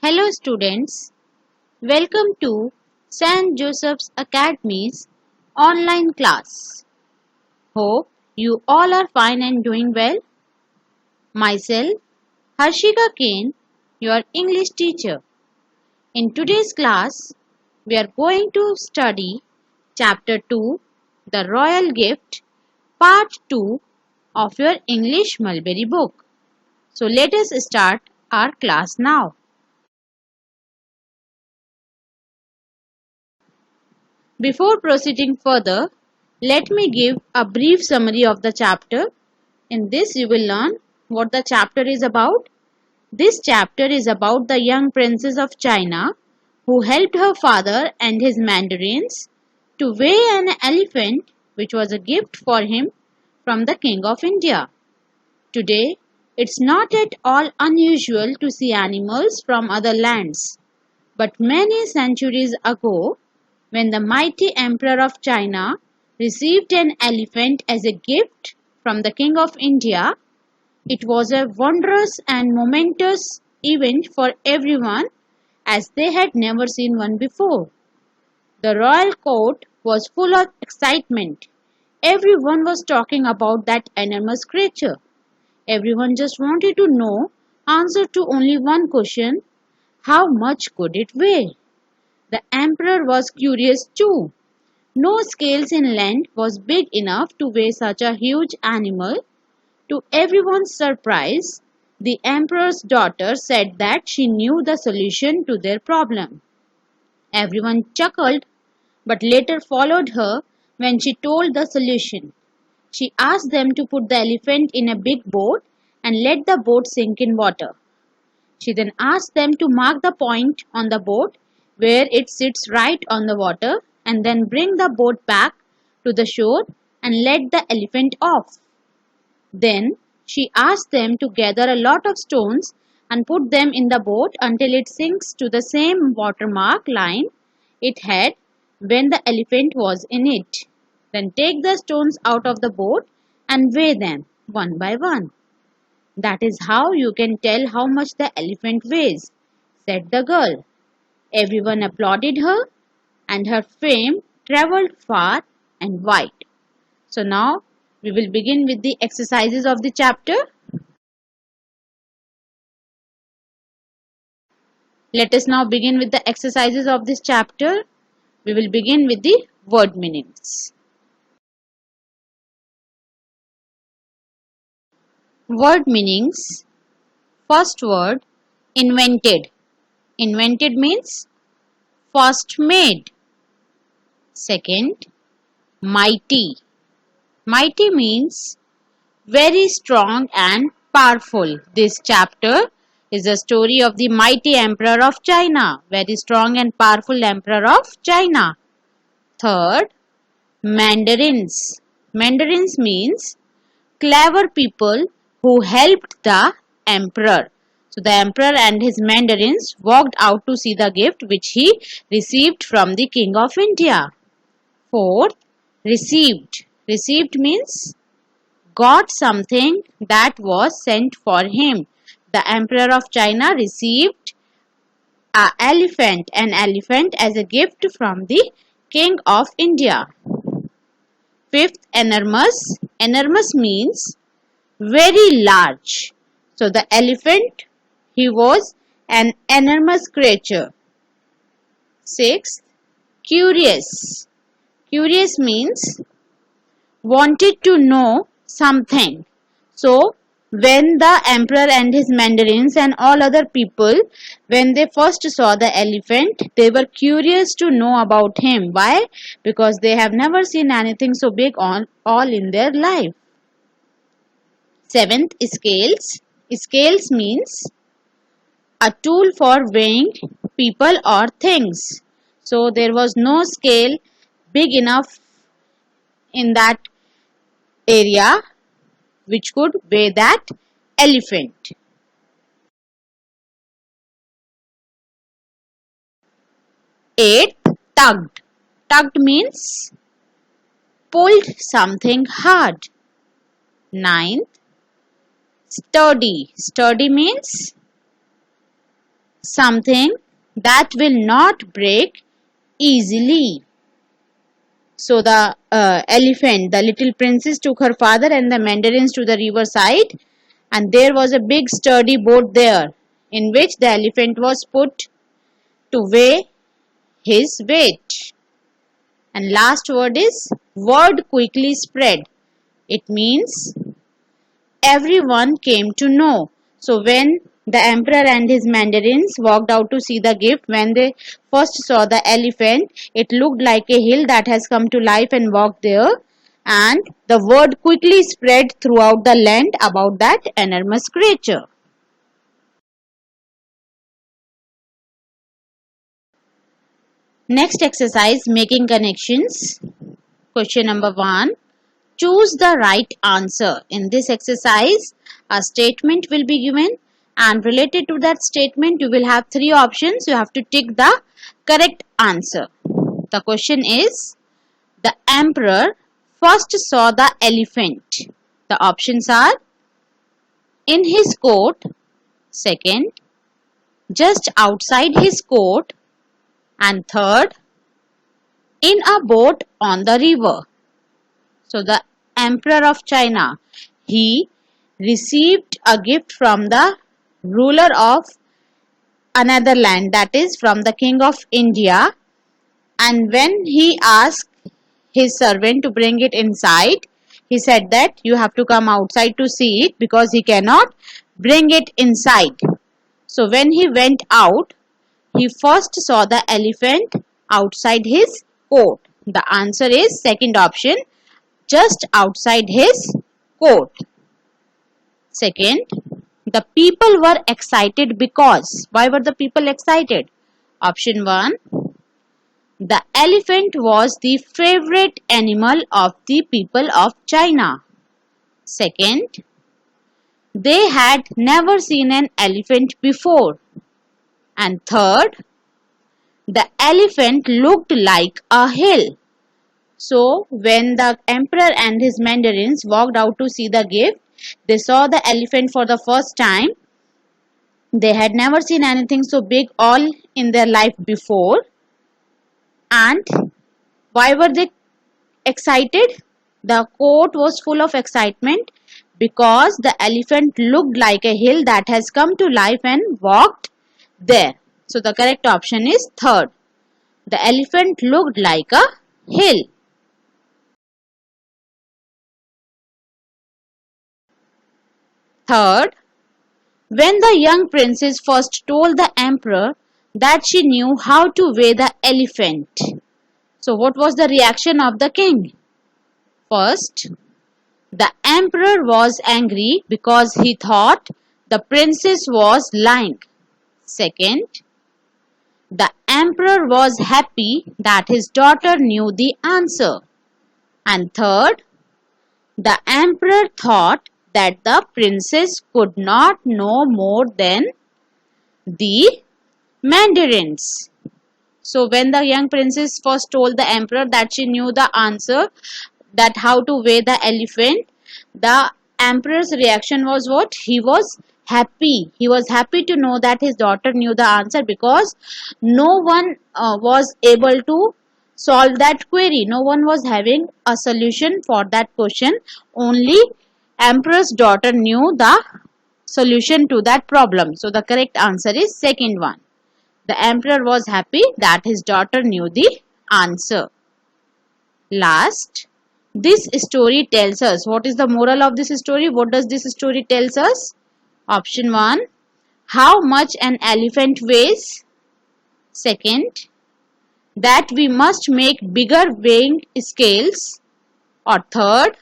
Hello students, welcome to St. Joseph's Academy's online class. Hope you all are fine and doing well. Myself, Harshika Kane, your English teacher. In today's class, we are going to study Chapter 2, The Royal Gift, Part 2 of your English Mulberry book. So let us start our class now. Before proceeding further, let me give a brief summary of the chapter. In this you will learn what the chapter is about. This chapter is about the young princess of China who helped her father and his mandarins to weigh an elephant which was a gift for him from the King of India. Today, it's not at all unusual to see animals from other lands. But many centuries ago, when the mighty Emperor of China received an elephant as a gift from the King of India, it was a wondrous and momentous event for everyone as they had never seen one before. The royal court was full of excitement. Everyone was talking about that enormous creature. Everyone just wanted to know answer to only one question: how much could it weigh? The emperor was curious too. No scales in land was big enough to weigh such a huge animal. To everyone's surprise, the emperor's daughter said that she knew the solution to their problem. Everyone chuckled, but later followed her when she told the solution. She asked them to put the elephant in a big boat and let the boat sink in water. She then asked them to mark the point on the boat where it sits right on the water and then bring the boat back to the shore and let the elephant off. Then she asked them to gather a lot of stones and put them in the boat until it sinks to the same watermark line it had when the elephant was in it. Then take the stones out of the boat and weigh them one by one. That is how you can tell how much the elephant weighs, said the girl. Everyone applauded her, and her fame travelled far and wide. So now we will begin with the exercises of the chapter. Let us now begin with the exercises of this chapter. We will begin with the word meanings. Word meanings. First word, invented. Invented means first made. Second, mighty. Mighty means very strong and powerful. This chapter is a story of the mighty emperor of China, very strong and powerful emperor of China. Third, mandarins. Mandarins means clever people who helped the emperor. So the emperor and his mandarins walked out to see the gift which he received from the King of India. Fourth, received. Received means got something that was sent for him. The emperor of China received an elephant as a gift from the King of India. Fifth, enormous. Enormous means very large. So the elephant, he was an enormous creature. Sixth, curious. Curious means wanted to know something. So when the emperor and his mandarins and all other people, when they first saw the elephant, they were curious to know about him. Why? Because they have never seen anything so big all in their life. Seventh, scales. Scales means a tool for weighing people or things. So there was no scale big enough in that area which could weigh that elephant. Eighth, tugged. Tugged means pulled something hard. Ninth, sturdy. Sturdy means something that will not break easily. So the elephant, the little princess, took her father and the mandarins to the river side, and there was a big sturdy boat there in which the elephant was put to weigh his weight. And last word is word quickly spread. It means everyone came to know. So when the emperor and his mandarins walked out to see the gift, when they first saw the elephant, it looked like a hill that has come to life and walked there. And the word quickly spread throughout the land about that enormous creature. Next exercise, making connections. Question number 1. Choose the right answer. In this exercise, a statement will be given, and related to that statement, you will have 3 options. You have to tick the correct answer. The question is, the emperor first saw the elephant. The options are in his court, second, just outside his court, and third, in a boat on the river. So the emperor of China, he received a gift from the ruler of another land, that is from the king of India, and when he asked his servant to bring it inside, he said that you have to come outside to see it because he cannot bring it inside. So when he went out, he first saw the elephant outside his court. The answer is second option, just outside his court. Second, the people were excited because. Why were the people excited? Option 1, the elephant was the favorite animal of the people of China. Second, they had never seen an elephant before. And third, the elephant looked like a hill. So, when the emperor and his mandarins walked out to see the gift, they saw the elephant for the first time. They had never seen anything so big all in their life before. And why were they excited? The court was full of excitement because the elephant looked like a hill that has come to life and walked there. So the correct option is third. The elephant looked like a hill. Third, when the young princess first told the emperor that she knew how to weigh the elephant. So what was the reaction of the king? First, the emperor was angry because he thought the princess was lying. Second, the emperor was happy that his daughter knew the answer. And third, the emperor thought that the princess could not know more than the mandarins. So when the young princess first told the emperor that she knew the answer, that how to weigh the elephant, the emperor's reaction was what? He was happy. He was happy to know that his daughter knew the answer because no one was able to solve that query. No one was having a solution for that question. Only emperor's daughter knew the solution to that problem. So the correct answer is second one. The emperor was happy that his daughter knew the answer. Last, this story tells us. What is the moral of this story? What does this story tells us? Option 1, how much an elephant weighs. Second, that we must make bigger weighing scales. Or third,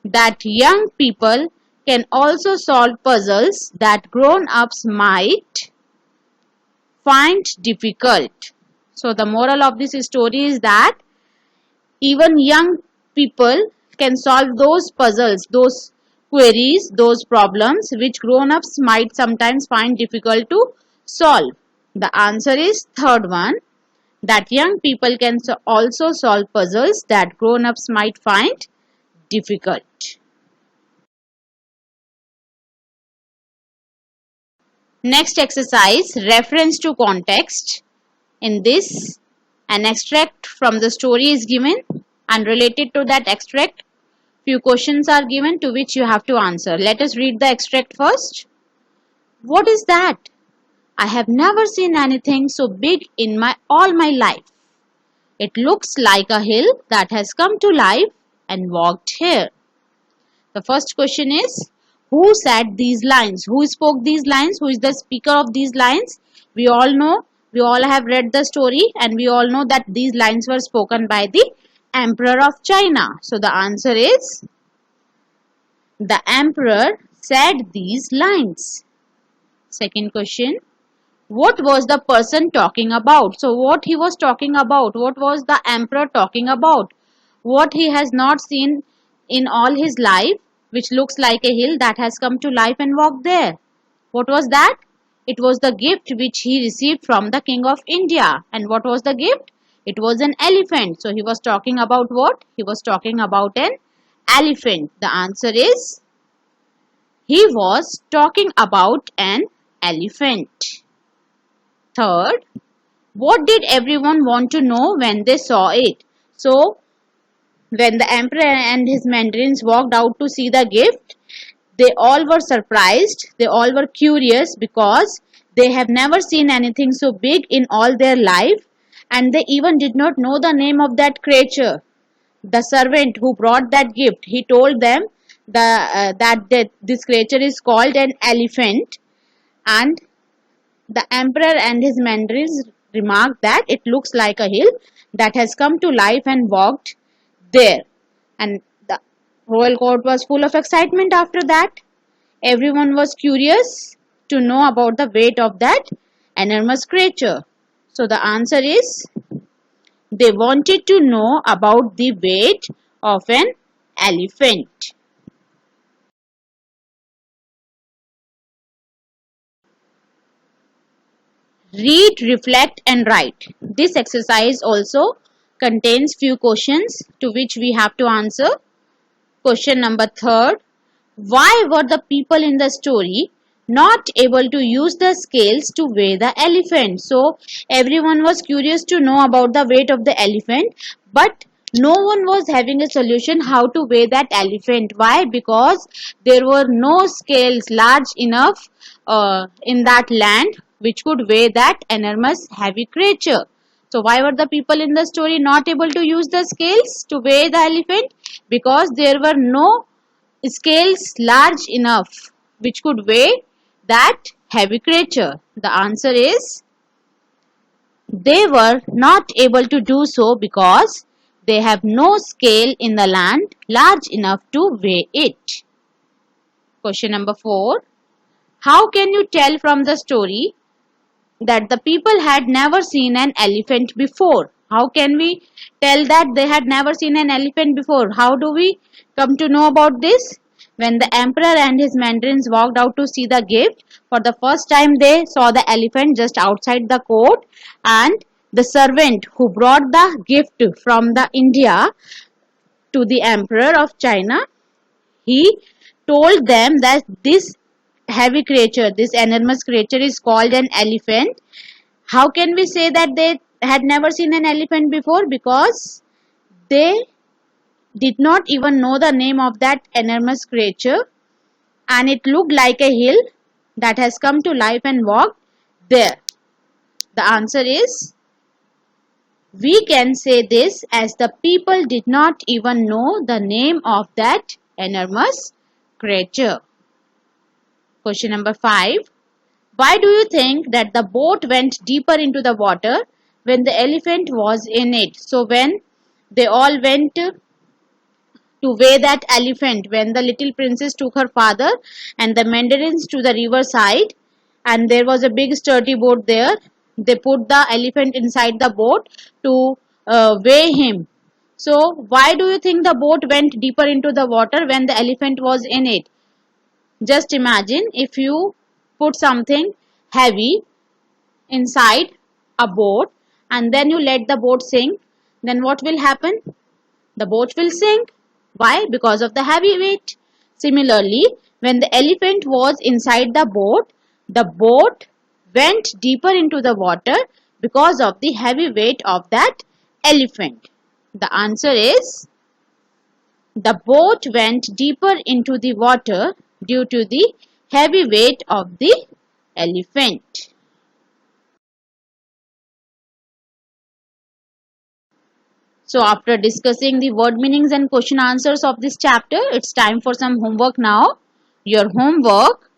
that young people can also solve puzzles that grown-ups might find difficult. So the moral of this story is that even young people can solve those puzzles, those queries, those problems which grown-ups might sometimes find difficult to solve. The answer is third one, that young people can also solve puzzles that grown-ups might find difficult. Next exercise, reference to context. In this, an extract from the story is given and related to that extract, few questions are given to which you have to answer. Let us read the extract first. What is that? I have never seen anything so big in all my life. It looks like a hill that has come to life and walked here. The first question is, who said these lines? Who spoke these lines? Who is the speaker of these lines? We all know, we all have read the story and we all know that these lines were spoken by the Emperor of China. So the answer is, the Emperor said these lines. Second question, what was the person talking about? So what he was talking about? What was the Emperor talking about? What he has not seen in all his life, which looks like a hill that has come to life and walked there. What was that? It was the gift which he received from the King of India. And what was the gift? It was an elephant. So he was talking about what? He was talking about an elephant. The answer is, he was talking about an elephant. Third, what did everyone want to know when they saw it? So when the emperor and his mandarins walked out to see the gift, they all were surprised, they all were curious because they have never seen anything so big in all their life, and they even did not know the name of that creature. The servant who brought that gift, he told them that this creature is called an elephant, and the emperor and his mandarins remarked that it looks like a hill that has come to life and walked there. And the royal court was full of excitement after that. Everyone was curious to know about the weight of that enormous creature. So the answer is, they wanted to know about the weight of an elephant. Read, reflect and write. This exercise also contains few questions to which we have to answer. Question number 3. Why were the people in the story not able to use the scales to weigh the elephant? So everyone was curious to know about the weight of the elephant, but no one was having a solution how to weigh that elephant. Why? Because there were no scales large enough in that land which could weigh that enormous heavy creature. So why were the people in the story not able to use the scales to weigh the elephant? Because there were no scales large enough which could weigh that heavy creature. The answer is, they were not able to do so because they have no scale in the land large enough to weigh it. Question number 4. How can you tell from the story that the people had never seen an elephant before? How can we tell that they had never seen an elephant before? How do we come to know about this? When the emperor and his mandarins walked out to see the gift, for the first time they saw the elephant just outside the court, and the servant who brought the gift from the India to the emperor of China, he told them that this heavy creature, this enormous creature is called an elephant. How can we say that they had never seen an elephant before? Because they did not even know the name of that enormous creature, and it looked like a hill that has come to life and walked there. The answer is, we can say this as the people did not even know the name of that enormous creature. Question number 5. Why do you think that the boat went deeper into the water when the elephant was in it? So when they all went to weigh that elephant, when the little princess took her father and the mandarins to the river side, and there was a big sturdy boat there, they put the elephant inside the boat to weigh him. So why do you think the boat went deeper into the water when the elephant was in it? Just imagine, if you put something heavy inside a boat and then you let the boat sink, then what will happen? The boat will sink. Why? Because of the heavy weight. Similarly, when the elephant was inside the boat, The boat went deeper into the water because of the heavy weight of that elephant. The answer is the boat went deeper into the water due to the heavy weight of the elephant. So after discussing the word meanings and question answers of this chapter, it's time for some homework now. Your homework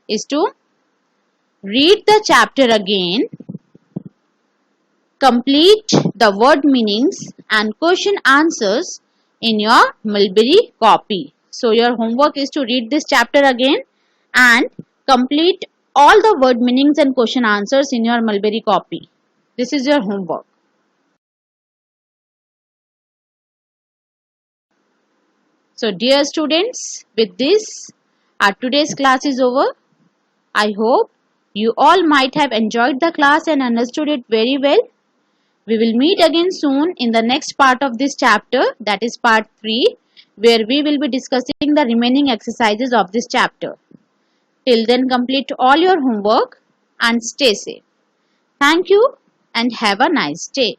is to read the chapter again, complete the word meanings and question answers in your Mulberry copy. So your homework is to read this chapter again and complete all the word meanings and question answers in your Mulberry copy. This is your homework. So dear students, with this our today's class is over. I hope you all might have enjoyed the class and understood it very well. We will meet again soon in the next part of this chapter, that is part 3, where we will be discussing the remaining exercises of this chapter. Till then, complete all your homework and stay safe. Thank you and have a nice day.